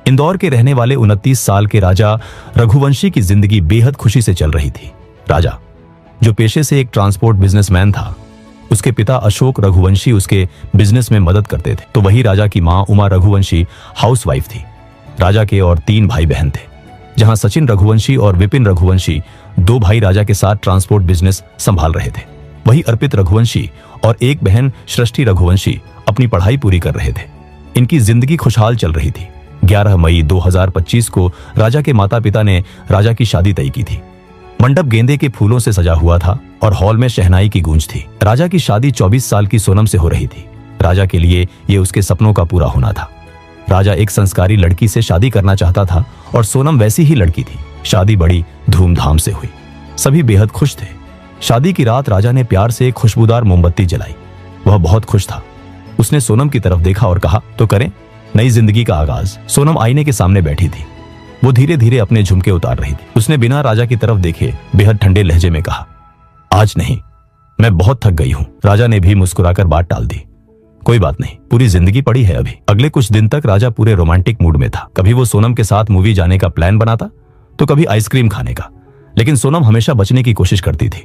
इंदौर के रहने वाले 29 साल के राजा रघुवंशी की जिंदगी बेहद खुशी से चल रही थी। राजा, जो पेशे से एक ट्रांसपोर्ट बिजनेसमैन था, उसके पिता अशोक रघुवंशी उसके बिजनेस में मदद करते थे, तो वही राजा की मां उमा रघुवंशी हाउसवाइफ थी। राजा के और 3 भाई बहन थे, जहां सचिन रघुवंशी और विपिन रघुवंशी 2 भाई राजा के साथ ट्रांसपोर्ट बिजनेस संभाल रहे थे। वही अर्पित रघुवंशी और एक बहन सृष्टि रघुवंशी अपनी पढ़ाई पूरी कर रहे थे। इनकी जिंदगी खुशहाल चल रही थी। 11 मई 2025 को राजा के माता पिता ने राजा की शादी तय की थी। मंडप गेंदे के फूलों से सजा हुआ था और हॉल में शहनाई की गूंज थी। राजा की शादी 24 साल की सोनम से हो रही थी। राजा के लिए ये उसके सपनों का पूरा होना था। राजा एक संस्कारी लड़की से शादी करना चाहता था और सोनम वैसी ही लड़की थी। शादी बड़ी धूमधाम से हुई। सभी बेहद खुश थे। शादी की रात राजा ने प्यार से एक खुशबूदार मोमबत्ती जलाई। वह बहुत खुश था। उसने सोनम की तरफ देखा और कहा, तो करें नई जिंदगी का आगाज। सोनम आईने के सामने बैठी थी। वो धीरे धीरे अपने झुमके उतार रही थी। उसने बिना राजा की तरफ देखे बेहद ठंडे लहजे में कहा, आज नहीं, मैं बहुत थक गई हूं। राजा ने भी मुस्कुराकर बात टाल दी, कोई बात नहीं, पूरी जिंदगी पड़ी है अभी। अगले कुछ दिन तक राजा पूरे रोमांटिक मूड में था। कभी वो सोनम के साथ मूवी जाने का प्लान बनाता, तो कभी आइसक्रीम खाने का, लेकिन सोनम हमेशा बचने की कोशिश करती थी।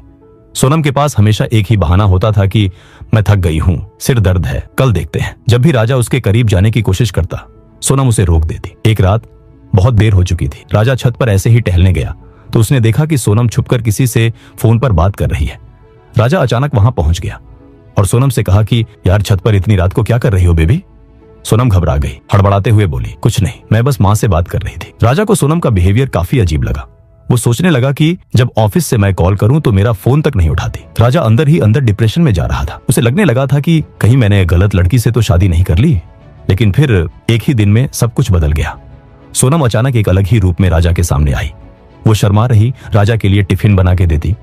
सोनम के पास हमेशा एक ही बहाना होता था कि मैं थक गई हूं, सिर दर्द है, कल देखते हैं। जब भी राजा उसके करीब जाने की कोशिश करता, सोनम उसे रोक देती। एक रात बहुत देर हो चुकी थी। राजा छत पर ऐसे ही टहलने गया तो उसने देखा कि सोनम छुपकर किसी से फोन पर बात कर रही है। राजा अचानक वहां पहुंच गया और सोनम से कहा कि यार, छत पर इतनी रात को क्या कर रही हो बेबी? सोनम घबरा गई, हड़बड़ाते हुए बोली, कुछ नहीं, मैं बस मां से बात कर रही थी। राजा को सोनम का बिहेवियर काफी अजीब लगा। वो सोचने लगा कि जब ऑफिस से मैं कॉल करूं तो मेरा फोन तक नहीं उठाती। राजा अंदर ही अंदर डिप्रेशन में जा रहा था। उसे लगने लगा था कि कहीं मैंने गलत लड़की से तो शादी नहीं कर ली। लेकिन फिर एक ही दिन में सब कुछ बदल गया। सोनम अचानक एक अलग ही रूप में राजा के सामने आई। वो शर्मा रही, राजा के लिए टिफिन बना के देती।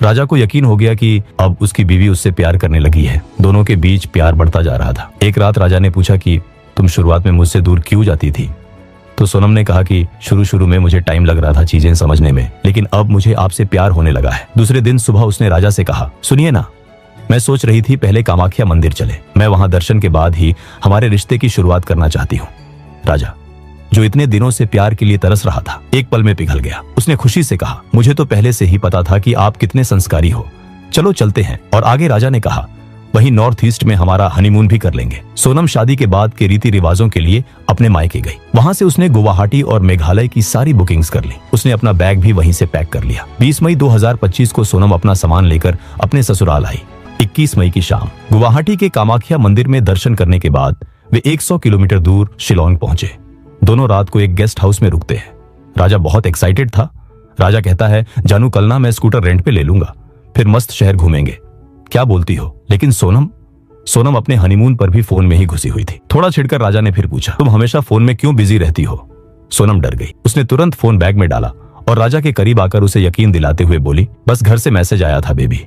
राजा को यकीन हो गया कि अब उसकी बीवी उससे प्यार करने लगी है। दोनों के बीच प्यार बढ़ता जा रहा था। एक रात राजा ने पूछा कि तुम शुरुआत में मुझसे दूर क्यों जाती थी? तो सोनम ने कहा कि शुरू में मुझे टाइम लग रहा था चीजें समझने में, लेकिन अब मुझे आपसे प्यार होने लगा है। दूसरे दिन सुबह उसने राजा से कहा, सुनिए ना, मैं सोच रही थी पहले कामाख्या मंदिर चले। मैं वहां दर्शन के बाद ही हमारे रिश्ते की शुरुआत करना चाहती हूँ। राजा, जो इतने दिनों से प्यार के लिए तरस रहा था, एक पल में पिघल गया। उसने खुशी से कहा, मुझे तो पहले से ही पता था कि आप कितने संस्कारी हो, चलो चलते हैं। और आगे राजा ने कहा, वही नॉर्थ ईस्ट में हमारा हनीमून भी कर लेंगे। सोनम शादी के बाद के रीति रिवाजों के लिए अपने मायके गई। वहां से उसने गुवाहाटी और मेघालय की सारी बुकिंग्स कर ली। उसने अपना बैग भी वहीं से पैक कर लिया। 20 मई 2025 को सोनम अपना सामान लेकर अपने ससुराल आई। 21 मई की शाम गुवाहाटी के कामाख्या मंदिर में दर्शन करने के बाद वे 100 किलोमीटर दूर शिलोंग पहुंचे। दोनों रात को एक गेस्ट हाउस में रुकते हैं। राजा बहुत एक्साइटेड था। राजा कहता है, जानू, कल ना मैं स्कूटर रेंट पे ले लूंगा, फिर मस्त शहर घूमेंगे। क्या बोलती हो? लेकिन सोनम अपने हनीमून पर भी फोन में ही घुसी हुई थी। थोड़ा छिड़कर राजा ने फिर पूछा, तुम हमेशा फोन में क्यों बिजी रहती हो? सोनम डर गई। उसने तुरंत फोन बैग में डाला और राजा के करीब आकर उसे यकीन दिलाते हुए बोली, बस घर से मैसेज आया था बेबी,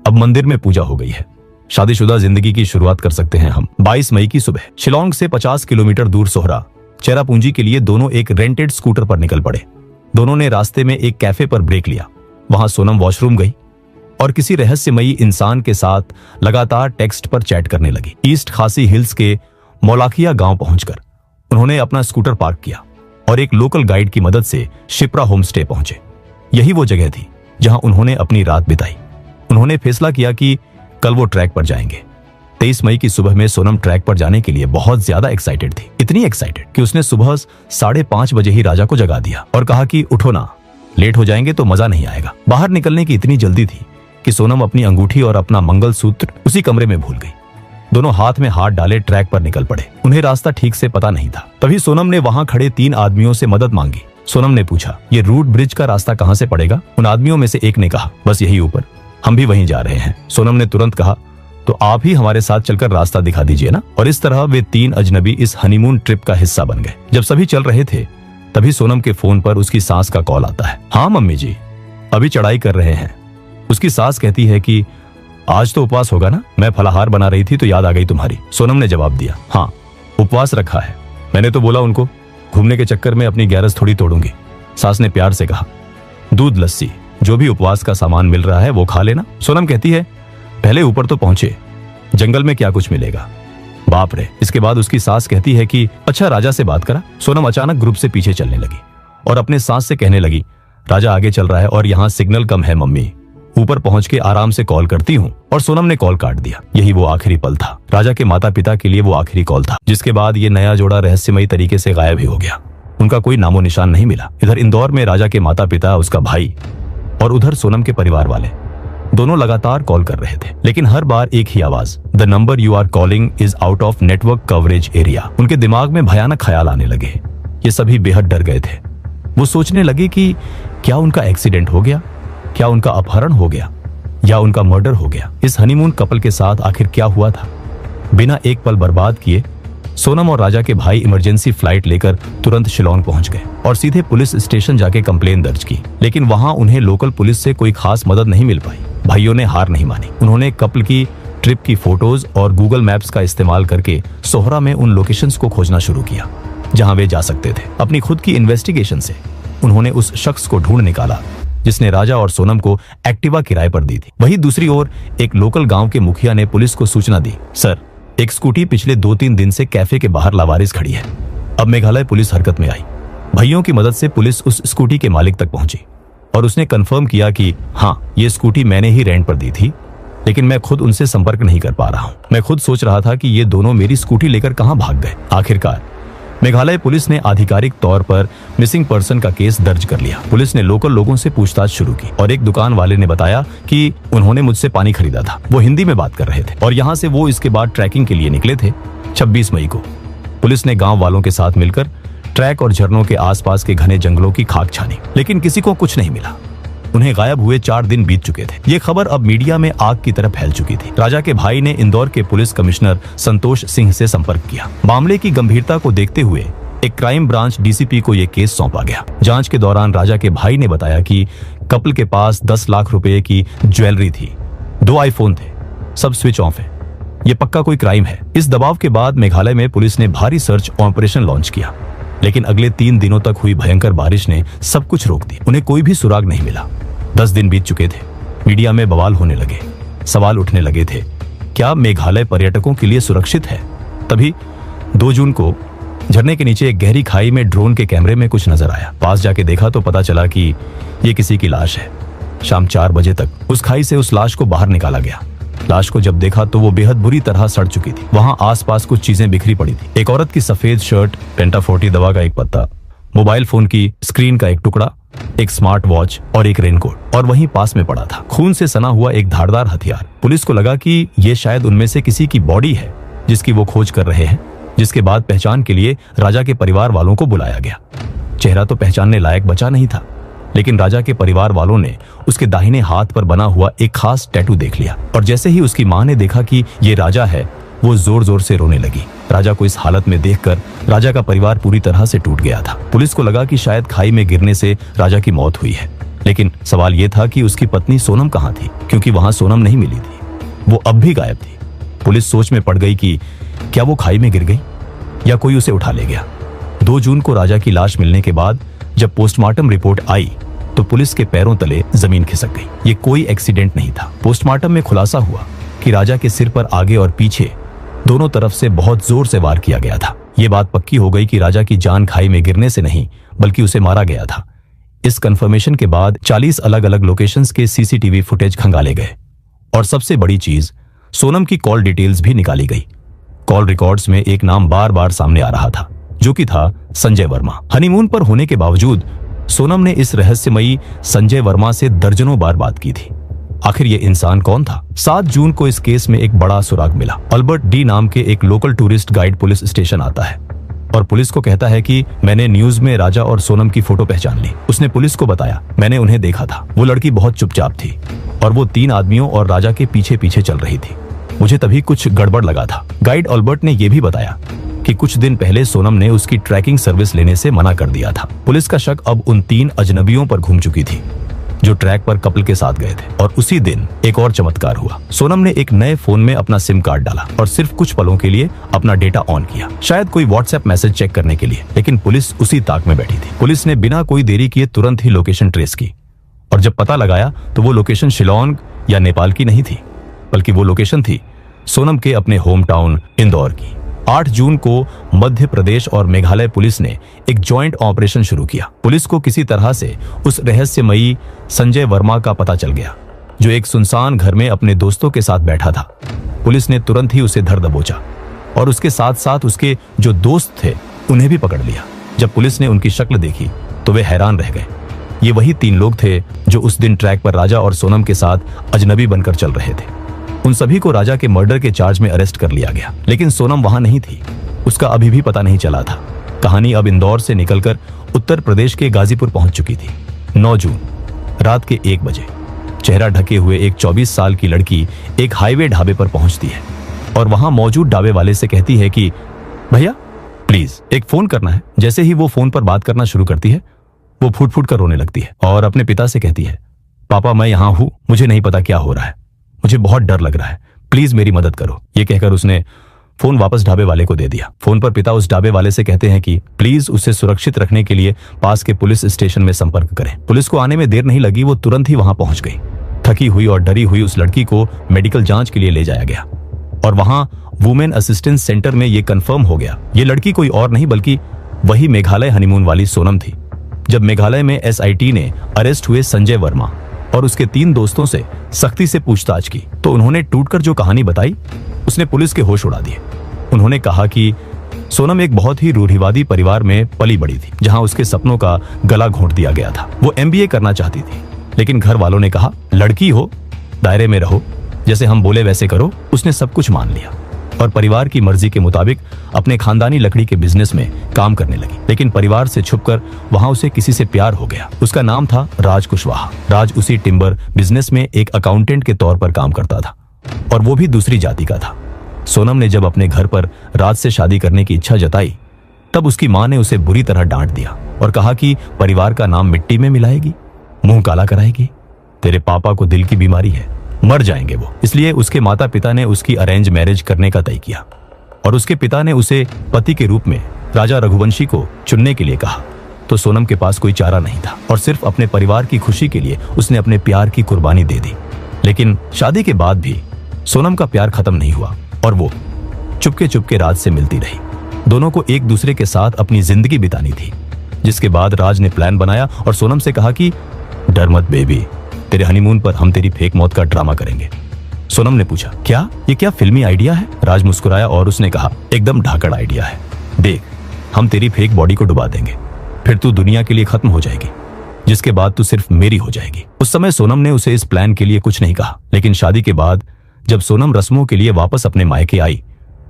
अब मंदिर में पूजा हो गई है, शादीशुदा जिंदगी की शुरुआत कर सकते हैं हम। 22 मई की सुबह शिलोंग से 50 किलोमीटर दूर सोहरा चेरापूंजी के लिए दोनों एक रेंटेड स्कूटर पर निकल पड़े। दोनों ने रास्ते में एक कैफे पर ब्रेक लिया। वहां सोनम वॉशरूम गई और किसी रहस्यमयी इंसान के साथ लगातार टेक्स्ट पर चैट करने लगी। ईस्ट खासी हिल्स के मौलाखिया गांव पहुंचकर उन्होंने अपना स्कूटर पार्क किया और एक लोकल गाइड की मदद से शिप्रा होम स्टे पहुंचे। यही वो जगह थी जहां उन्होंने अपनी रात बिताई। उन्होंने फैसला किया कि कल वो ट्रैक पर जाएंगे। 23 मई की सुबह में सोनम ट्रैक पर जाने के लिए बहुत ज्यादा एक्साइटेड थी। इतनी एक्साइटेड कि उसने सुबह 5:30 बजे ही राजा को जगा दिया और कहा कि उठो ना, लेट हो जाएंगे तो मजा नहीं आएगा। बाहर निकलने की इतनी जल्दी थी कि सोनम अपनी अंगूठी और अपना मंगलसूत्र उसी कमरे में भूल गई। दोनों हाथ में हाथ डाले ट्रैक पर निकल पड़े। उन्हें रास्ता ठीक से पता नहीं था। तभी सोनम ने वहां खड़े 3 आदमियों से मदद मांगी। सोनम ने पूछा, ये रूट ब्रिज का रास्ता कहां से पड़ेगा? उन आदमियों में से एक ने कहा, बस यही ऊपर, हम भी वहीं जा रहे हैं। सोनम ने तुरंत कहा, तो आप ही हमारे साथ चलकर रास्ता दिखा दीजिए ना। और इस तरह वे 3 अजनबी इस हनीमून ट्रिप का हिस्सा बन गए। जब सभी चल रहे थे तभी सोनम के फोन पर उसकी सास का कॉल आता है। हाँ मम्मी जी, अभी चढ़ाई कर रहे हैं। उसकी सास कहती है कि आज तो उपवास होगा ना? मैं फलाहार बना रही थी तो याद आ गई तुम्हारी। सोनम ने जवाब दिया, हाँ उपवास रखा है। मैंने तो बोला उनको, घूमने के चक्कर में अपनी गैरस थोड़ी तोड़ूंगी। सास ने प्यार से कहा, दूध लस्सी जो भी उपवास का सामान मिल रहा है वो खा लेना। सोनम कहती है, पहले ऊपर तो पहुंचे, जंगल में क्या कुछ मिलेगा। बाप रे। इसके बाद उसकी सास कहती है कि अच्छा राजा से बात करा। सोनम अचानक ग्रुप से पीछे चलने लगी और अपने सास से कहने लगी, राजा आगे चल रहा है और यहाँ सिग्नल कम है मम्मी, ऊपर पहुंच के आराम से कॉल करती हूँ। और सोनम ने कॉल काट दिया। यही वो आखिरी पल था, राजा के माता पिता के लिए वो आखिरी कॉल था, जिसके बाद ये नया जोड़ा रहस्यमयी तरीके से गायब ही हो गया। उनका कोई नामो निशान नहीं मिला। इधर इंदौर में राजा के माता पिता, उसका भाई और उधर सोनम के परिवार वाले दोनों लगातार कॉल कर रहे थे, लेकिन हर बार एक ही आवाज, the number you are calling is out of network coverage area. उनके दिमाग में भयानक ख्याल आने लगे। ये सभी बेहद डर गए थे। वो सोचने लगे कि क्या उनका एक्सीडेंट हो गया, क्या उनका अपहरण हो गया या उनका मर्डर हो गया। इस हनीमून कपल के साथ आखिर क्या हुआ था। बिना एक पल बर्बाद किए सोनम और राजा के भाई इमरजेंसी फ्लाइट लेकर तुरंत शिलोंग पहुंच गए और सीधे पुलिस स्टेशन जाके कंप्लेन दर्ज की। लेकिन वहां उन्हें लोकल पुलिस से कोई खास मदद नहीं मिल पाई। भाइयों ने हार नहीं मानी। उन्होंने कपल की ट्रिप की फोटोज और गूगल मैप्स का इस्तेमाल करके सोहरा में उन लोकेशंस को खोजना शुरू किया जहां वे जा सकते थे। अपनी खुद की इन्वेस्टिगेशन से उन्होंने उस शख्स को ढूंढ निकाला जिसने राजा और सोनम को एक्टिवा किराए पर दी थी। वहीं दूसरी ओर एक लोकल गांव के मुखिया ने पुलिस को सूचना दी, सर एक स्कूटी पिछले 2-3 दिन से कैफे के बाहर लावारिस खड़ी है। अब मेघालय पुलिस हरकत में आई। भाइयों की मदद से पुलिस उस स्कूटी के मालिक तक पहुंची और उसने कंफर्म किया कि हाँ, ये स्कूटी मैंने ही रेंट पर दी थी, लेकिन मैं खुद उनसे संपर्क नहीं कर पा रहा हूँ। मैं खुद सोच रहा था कि ये दोनों मेरी स्कूटी लेकर कहाँ भाग गए। आखिरकार मेघालय पुलिस ने आधिकारिक तौर पर मिसिंग पर्सन का केस दर्ज कर लिया। पुलिस ने लोकल लोगों से पूछताछ शुरू की और एक दुकान वाले ने बताया कि उन्होंने मुझसे पानी खरीदा था। वो हिंदी में बात कर रहे थे और यहाँ से वो इसके बाद ट्रैकिंग के लिए निकले थे। 26 मई को पुलिस ने गांव वालों के साथ मिलकर ट्रैक और झरनों के आसपास के घने जंगलों की खाक छानी, लेकिन किसी को कुछ नहीं मिला। उन्हें गायब हुए 4 दिन बीत चुके थे। ये खबर अब मीडिया में आग की तरह फैल चुकी थी। राजा के भाई ने इंदौर के पुलिस कमिश्नर संतोष सिंह से संपर्क किया। मामले की गंभीरता को देखते हुए एक क्राइम ब्रांच डीसीपी को यह केस सौंपा गया। जांच के दौरान राजा के भाई ने बताया कि कपल के पास 10 लाख रुपए की ज्वेलरी थी, 2 आईफोन थे, सब स्विच ऑफ है। ये पक्का कोई क्राइम है। इस दबाव के बाद मेघालय में पुलिस ने भारी सर्च ऑपरेशन लॉन्च किया, लेकिन अगले 3 दिनों तक हुई भयंकर बारिश ने सब कुछ रोक दिया। उन्हें कोई भी सुराग नहीं मिला। 10 दिन बीत चुके थे। मीडिया में बवाल होने लगे, सवाल उठने लगे थे, क्या मेघालय पर्यटकों के लिए सुरक्षित है। तभी 2 जून को झरने के नीचे एक गहरी खाई में ड्रोन के कैमरे में कुछ नजर आया। पास जाके देखा तो पता चला कि ये किसी की लाश है। शाम 4 बजे तक उस खाई से उस लाश को बाहर निकाला गया। लाश को जब देखा तो वो बेहद बुरी तरह सड़ चुकी थी। वहां आसपास कुछ चीजें बिखरी पड़ी थी। एक औरत की सफेद शर्ट, पेंटाफोर्टी दवा का एक पत्ता, मोबाइल फोन की स्क्रीन का एक टुकड़ा, एक स्मार्ट वॉच और एक रेनकोट और वहीं पास में पड़ा था खून से सना हुआ एक धारदार हथियार। पुलिस को लगा कि ये शायद उनमें से किसी की बॉडी है जिसकी वो खोज कर रहे हैं, जिसके बाद पहचान के लिए राजा के परिवार वालों को बुलाया गया। चेहरा तो पहचानने लायक बचा नहीं था, लेकिन राजा के परिवार वालों ने उसके दाहिने हाथ पर बना हुआ एक खास टैटू देख लिया और जैसे ही उसकी मां ने देखा कि ये राजा है, वो जोर जोर से रोने लगी। राजा को इस हालत में देखकर राजा का परिवार पूरी तरह से टूट गया था। पुलिस को लगा कि शायद खाई में गिरने से राजा की मौत हुई है, लेकिन सवाल ये था कि उसकी पत्नी सोनम कहाँ थी, क्योंकि वहां सोनम नहीं मिली थी। वो अब भी गायब थी। पुलिस सोच में पड़ गई कि क्या वो खाई में गिर गई या कोई उसे उठा ले गया। 2 जून को राजा की लाश मिलने के बाद जब पोस्टमार्टम रिपोर्ट आई तो पुलिस के पैरों तले जमीन खिसक गई। ये कोई एक्सीडेंट नहीं था। पोस्टमार्टम में खुलासा हुआ कि राजा के सिर पर आगे और पीछे दोनों तरफ से बहुत जोर से वार किया गया था। ये बात पक्की हो गई कि राजा की जान खाई में गिरने से नहीं बल्कि उसे मारा गया था। इस कंफर्मेशन के बाद 40 अलग अलग लोकेशंस के सीसीटीवी फुटेज खंगाले गए और सबसे बड़ी चीज, सोनम की कॉल डिटेल्स भी निकाली गई। कॉल रिकॉर्ड्स में एक नाम बार बार सामने आ रहा था, जो कि था संजय वर्मा। हनीमून पर होने के बावजूद सोनम ने इस रहस्यमयी संजय वर्मा से दर्जनों बार बात की थी। आखिर ये इंसान कौन था? 7 जून को इस केस में एक बड़ा सुराग मिला। अल्बर्ट डी नाम के एक local tourist guide police station आता है और पुलिस को कहता है कि मैंने न्यूज में राजा और सोनम की फोटो पहचान ली। उसने पुलिस को बताया, मैंने उन्हें देखा था। वो लड़की बहुत चुपचाप थी और वो 3 आदमियों और राजा के पीछे पीछे चल रही थी। मुझे तभी कुछ गड़बड़ लगा था। गाइड अल्बर्ट ने यह भी बताया कि कुछ दिन पहले सोनम ने उसकी ट्रैकिंग सर्विस लेने से मना कर दिया था। पुलिस का शक अब उन 3 अजनबियों पर घूम चुकी थी जो ट्रैक पर कपल के साथ गए थे। और उसी दिन एक और चमत्कार हुआ। सोनम ने एक नए फोन में अपना सिम कार्ड डाला और सिर्फ कुछ पलों के लिए अपना डेटा ऑन किया, शायद कोई व्हाट्सएप मैसेज चेक करने के लिए। लेकिन पुलिस उसी ताक में बैठी थी। पुलिस ने बिना कोई देरी किए तुरंत ही लोकेशन ट्रेस की और जब पता लगाया तो वो लोकेशन शिलोंग या नेपाल की नहीं थी, बल्कि वो लोकेशन थी सोनम के अपने होम टाउन इंदौर की। 8 जून को मध्य प्रदेश और मेघालय पुलिस ने एक जॉइंट ऑपरेशन शुरू किया। पुलिस को किसी तरह से उस रहस्यमयी संजय वर्मा का पता चल गया, जो एक सुनसान घर में अपने दोस्तों के साथ बैठा था। पुलिस ने तुरंत ही उसे धर दबोचा और उसके साथ साथ उसके जो दोस्त थे उन्हें भी पकड़ लिया। जब पुलिस ने उनकी शक्ल देखी तो वे हैरान रह गए। ये वही 3 लोग थे जो उस दिन ट्रैक पर राजा और सोनम के साथ अजनबी बनकर चल रहे थे। उन सभी को राजा के मर्डर के चार्ज में अरेस्ट कर लिया गया, लेकिन सोनम वहां नहीं थी। उसका अभी भी पता नहीं चला था। कहानी अब इंदौर से निकलकर उत्तर प्रदेश के गाजीपुर पहुंच चुकी थी। 9 जून रात के 1 बजे चेहरा ढके हुए एक 24 साल की लड़की एक हाईवे ढाबे पर पहुंचती है और वहां मौजूद ढाबे वाले से कहती है कि भैया प्लीज एक फोन करना है। जैसे ही वो फोन पर बात करना शुरू करती है, वो फूट फूट कर रोने लगती है और अपने पिता से कहती है, पापा मैं यहां हूं, मुझे नहीं पता क्या हो रहा है, मुझे बहुत डर लग रहा है, प्लीज मेरी मदद करो। ये कहकर उसने फोन वापस ढाबे वाले को दे दिया। फोन पर पिता उस ढाबे वाले से कहते हैं कि प्लीज उसे सुरक्षित रखने के लिए पास के पुलिस स्टेशन में संपर्क करें। पुलिस को आने में देर नहीं लगी, वो तुरंत ही वहां पहुंच गई। थकी हुई और डरी हुई उस लड़की को मेडिकल जांच के लिए ले जाया गया और वहां वुमेन असिस्टेंस सेंटर में ये कंफर्म हो गया, ये लड़की कोई और नहीं बल्कि वही मेघालय हनीमून वाली सोनम थी। जब मेघालय में एसआईटी ने अरेस्ट हुए संजय वर्मा और उसके 3 दोस्तों से सख्ती से पूछताछ की तो उन्होंने टूटकर जो कहानी बताई उसने पुलिस के होश उड़ा दिए। उन्होंने कहा कि सोनम एक बहुत ही रूढ़िवादी परिवार में पली बड़ी थी, जहां उसके सपनों का गला घोंट दिया गया था। वो MBA करना चाहती थी, लेकिन घर वालों ने कहा लड़की हो, दायरे में रहो, जैसे हम बोले वैसे करो। उसने सब कुछ मान लिया और परिवार की मर्जी के मुताबिक अपने खानदानी लकड़ी के बिजनेस में काम करने लगी। लेकिन परिवार से छुपकर वहां उसे किसी से प्यार हो गया। उसका नाम था राज कुशवाहा। राज उसी टिम्बर बिजनेस में एक अकाउंटेंट के तौर पर काम करता था और वो भी दूसरी जाति का था। सोनम ने जब अपने घर पर राज से शादी करने की इच्छा जताई, तब उसकी मां ने उसे बुरी तरह डांट दिया और कहा कि परिवार का नाम मिट्टी में मिलाएगी, मुंह काला कराएगी, तेरे पापा को दिल की बीमारी है, मर जाएंगे वो। इसलिए उसके माता पिता ने उसकी अरेंज मैरिज करने का तय किया और उसके पिता ने उसे पति के रूप में राजा रघुवंशी को चुनने के लिए कहा। तो सोनम के पास कोई चारा नहीं था और सिर्फ अपने परिवार की खुशी के लिए उसने अपने प्यार की कुर्बानी दे दी। लेकिन शादी के बाद भी सोनम का प्यार खत्म नहीं हुआ और वो चुपके चुपके राज से मिलती रही। दोनों को एक दूसरे के साथ अपनी जिंदगी बितानी थी। जिसके बाद राज ने प्लान बनाया और सोनम से कहा कि डर मत बेबी, तेरे हनीमून पर हम तेरी फेक मौत का ड्रामा करेंगे। सोनम ने पूछा क्या ये क्या फिल्मी आइडिया है? राज मुस्कुराया और उसने कहा एकदम ढाकड़ आइडिया है। देख, हम तेरी फेक बॉडी को डुबा देंगे, फिर तू दुनिया के लिए खत्म हो जाएगी, जिसके बाद तू सिर्फ मेरी हो जाएगी। उस समय सोनम ने उसे इस प्लान के लिए कुछ नहीं कहा, लेकिन शादी के बाद जब सोनम रस्मों के लिए वापस अपने मायके आई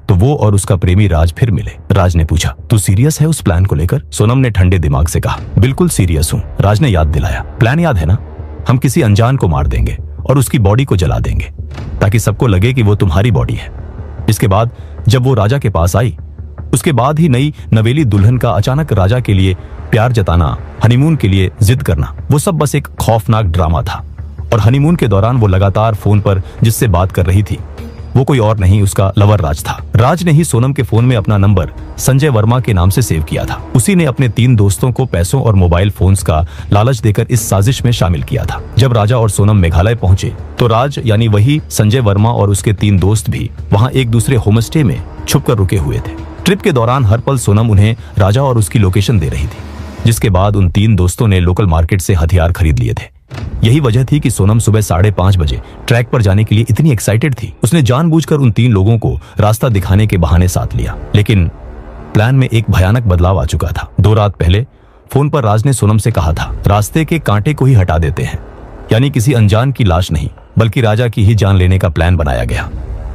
तो वो और उसका प्रेमी राज फिर मिले। राज ने पूछा तू सीरियस है उस प्लान को लेकर? सोनम ने ठंडे दिमाग से कहा बिल्कुल सीरियस हूं। राज ने याद दिलाया, प्लान याद है ना? हम किसी अनजान को मार देंगे और उसकी बॉडी को जला देंगे ताकि सबको लगे कि वो तुम्हारी बॉडी है। इसके बाद जब वो राजा के पास आई, उसके बाद ही नई नवेली दुल्हन का अचानक राजा के लिए प्यार जताना, हनीमून के लिए जिद करना, वो सब बस एक खौफनाक ड्रामा था। और हनीमून के दौरान वो लगातार फोन पर जिससे बात कर रही थी वो कोई और नहीं, उसका लवर राज था। राज ने ही सोनम के फोन में अपना नंबर संजय वर्मा के नाम से सेव किया था। उसी ने अपने 3 दोस्तों को पैसों और मोबाइल फोन्स का लालच देकर इस साजिश में शामिल किया था। जब राजा और सोनम मेघालय पहुंचे तो राज यानी वही संजय वर्मा और उसके 3 दोस्त भी वहां एक दूसरे होमस्टे में छुपकर रुके हुए थे। ट्रिप के दौरान हर पल सोनम उन्हें राजा और उसकी लोकेशन दे रही थी, जिसके बाद उन 3 दोस्तों ने लोकल मार्केट से हथियार खरीद लिए थे। यही वजह थी कि सोनम सुबह 5:30 बजे ट्रैक पर जाने के लिए इतनी एक्साइटेड थी। उसने जानबूझकर उन 3 लोगों को रास्ता दिखाने के बहाने साथ लिया। लेकिन प्लान में एक भयानक बदलाव आ चुका था। 2 रात पहले फोन पर राज ने सोनम से कहा था रास्ते के कांटे को ही हटा देते हैं, यानी किसी अनजान की लाश नहीं बल्कि राजा की ही जान लेने का प्लान बनाया गया।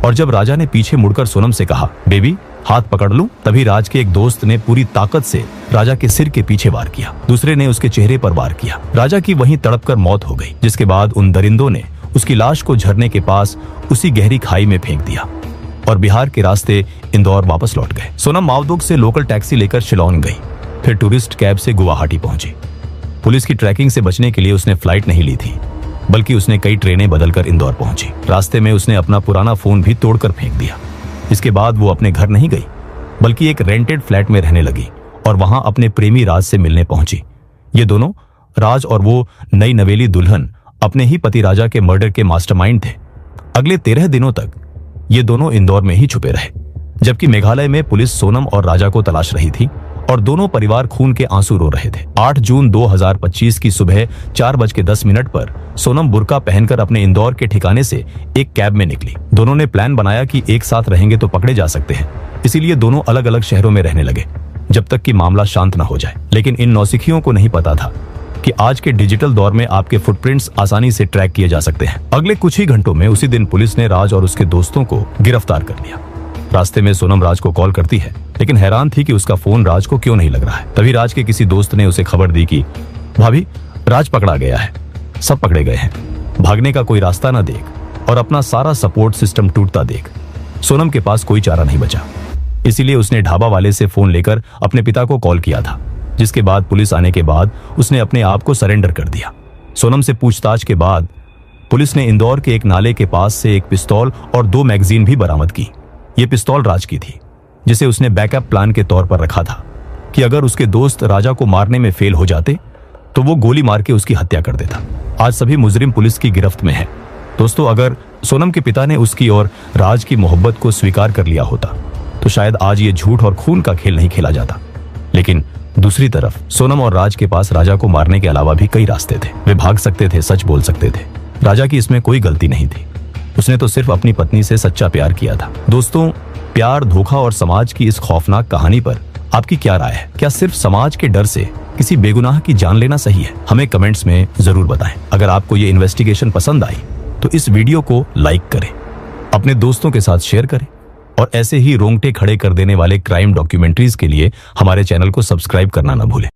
और जब राजा ने पीछे मुड़कर सोनम से कहा बेबी हाथ पकड़ लूं, तभी राज के एक दोस्त ने पूरी ताकत से राजा के सिर के पीछे वार किया। दूसरे ने उसके चेहरे पर वार किया। राजा की वहीं तड़पकर मौत हो गई, जिसके बाद उन दरिंदों ने उसकी लाश को झरने के पास उसी गहरी खाई में फेंक दिया और बिहार के रास्ते इंदौर वापस लौट गए। सोनम मावदुग से लोकल टैक्सी लेकर शिलोंग गई, फिर टूरिस्ट कैब से गुवाहाटी पहुंची। पुलिस की ट्रैकिंग से बचने के लिए उसने फ्लाइट नहीं ली थी, बल्कि उसने कई ट्रेनें बदलकर इंदौर पहुंची। रास्ते में उसने अपना पुराना फोन भी तोड़कर फेंक दिया। इसके बाद वो अपने घर नहीं गई, बल्कि एक रेंटेड फ्लैट में रहने लगी और वहां अपने प्रेमी राज से मिलने पहुंची। ये दोनों, राज और वो नई नवेली दुल्हन, अपने ही पति राजा के मर्डर के मास्टरमाइंड थे। अगले 13 दिनों तक ये दोनों इंदौर में ही छुपे रहे, जबकि मेघालय में पुलिस सोनम और राजा को तलाश रही थी और दोनों परिवार खून के आंसू रो रहे थे। 8 जून 2025 की सुबह 4:10 पर सोनम बुर्का पहनकर अपने इंदौर के ठिकाने से एक कैब में निकली। दोनों ने प्लान बनाया कि एक साथ रहेंगे तो पकड़े जा सकते हैं, इसीलिए दोनों अलग अलग शहरों में रहने लगे जब तक कि मामला शांत न हो जाए। लेकिन इन नौसिखियों को नहीं पता था कि आज के डिजिटल दौर में आपके फुटप्रिंट्स आसानी से ट्रैक किए जा सकते हैं। अगले कुछ ही घंटों में उसी दिन पुलिस ने राज और उसके दोस्तों को गिरफ्तार कर लिया। रास्ते में सोनम राज को कॉल करती है, लेकिन हैरान थी कि उसका फोन राज को क्यों नहीं लग रहा है। तभी राज के किसी दोस्त ने उसे खबर दी कि भाभी, राज पकड़ा गया है, सब पकड़े गए हैं। भागने का कोई रास्ता ना देख और अपना सारा सपोर्ट सिस्टम टूटता देख सोनम के पास कोई चारा नहीं बचा। इसीलिए उसने ढाबा वाले से फोन लेकर अपने पिता को कॉल किया था, जिसके बाद पुलिस आने के बाद उसने अपने आप को सरेंडर कर दिया। सोनम से पूछताछ के बाद पुलिस ने इंदौर के एक नाले के पास से एक पिस्तौल और 2 मैगजीन भी बरामद की। ये पिस्तौल राज की थी, जिसे उसने बैकअप प्लान के तौर पर रखा था कि अगर उसके दोस्त राजा को मारने में फेल हो जाते तो वो गोली मार के उसकी हत्या कर देता। आज सभी मुजरिम पुलिस की गिरफ्त में हैं। दोस्तों, अगर सोनम के पिता ने उसकी और राज की मोहब्बत को स्वीकार कर लिया होता तो शायद आज ये झूठ और खून का खेल नहीं खेला जाता। लेकिन दूसरी तरफ सोनम और राज के पास राजा को मारने के अलावा भी कई रास्ते थे। वे भाग सकते थे, सच बोल सकते थे। राजा की इसमें कोई गलती नहीं थी, उसने तो सिर्फ अपनी पत्नी से सच्चा प्यार किया था। दोस्तों, प्यार, धोखा और समाज की इस खौफनाक कहानी पर आपकी क्या राय है? क्या सिर्फ समाज के डर से किसी बेगुनाह की जान लेना सही है? हमें कमेंट्स में जरूर बताएं। अगर आपको ये इन्वेस्टिगेशन पसंद आई तो इस वीडियो को लाइक करें, अपने दोस्तों के साथ शेयर करें और ऐसे ही रोंगटे खड़े कर देने वाले क्राइम डॉक्यूमेंट्रीज के लिए हमारे चैनल को सब्सक्राइब करना ना भूलें।